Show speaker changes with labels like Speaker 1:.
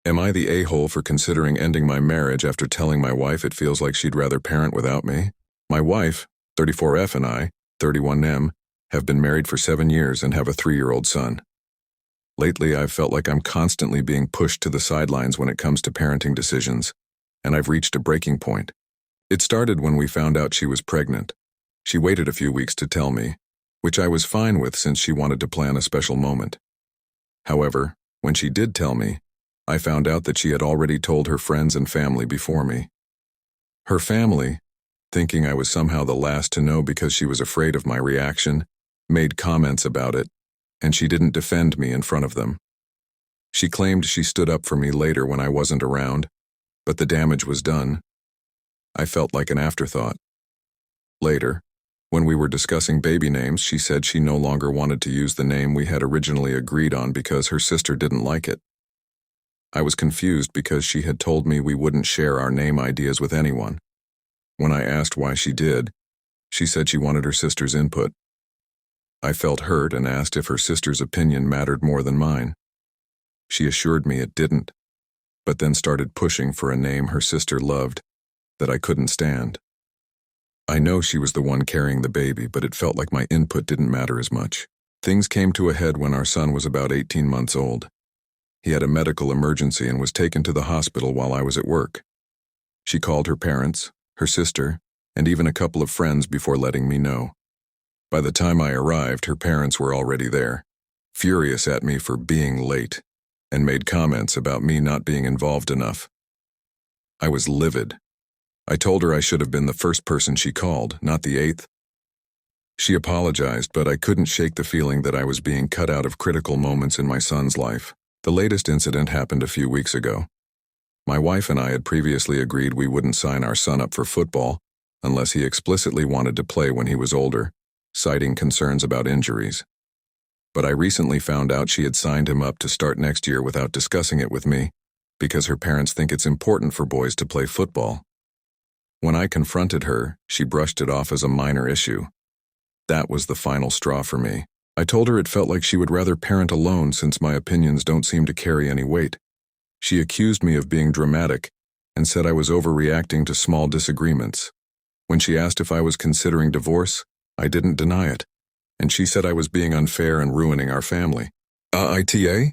Speaker 1: Am I the a-hole for considering ending my marriage after telling my wife it feels like she'd rather parent without me? My wife, 34F, and I, 31M, have been married for 7 years and have a 3-year-old son. Lately, I've felt like I'm constantly being pushed to the sidelines when it comes to parenting decisions, and I've reached a breaking point. It started when we found out she was pregnant. She waited a few weeks to tell me, which I was fine with since she wanted to plan a special moment. However, when she did tell me, I found out that she had already told her friends and family before me. Her family, thinking I was somehow the last to know because she was afraid of my reaction, made comments about it, and she didn't defend me in front of them. She claimed she stood up for me later when I wasn't around, but the damage was done. I felt like an afterthought. Later, when we were discussing baby names, she said she no longer wanted to use the name we had originally agreed on because her sister didn't like it. I was confused because she had told me we wouldn't share our name ideas with anyone. When I asked why she did, she said she wanted her sister's input. I felt hurt and asked if her sister's opinion mattered more than mine. She assured me it didn't, but then started pushing for a name her sister loved that I couldn't stand. I know she was the one carrying the baby, but it felt like my input didn't matter as much. Things came to a head when our son was about 18 months old. He had a medical emergency and was taken to the hospital while I was at work. She called her parents, her sister, and even a couple of friends before letting me know. By the time I arrived, her parents were already there, furious at me for being late, and made comments about me not being involved enough. I was livid. I told her I should have been the first person she called, not the 8th. She apologized, but I couldn't shake the feeling that I was being cut out of critical moments in my son's life. The latest incident happened a few weeks ago. My wife and I had previously agreed we wouldn't sign our son up for football unless he explicitly wanted to play when he was older, citing concerns about injuries. But I recently found out she had signed him up to start next year without discussing it with me because her parents think it's important for boys to play football. When I confronted her, she brushed it off as a minor issue. That was the final straw for me. I told her it felt like she would rather parent alone since my opinions don't seem to carry any weight. She accused me of being dramatic and said I was overreacting to small disagreements. When she asked if I was considering divorce, I didn't deny it, and she said I was being unfair and ruining our family. AITA?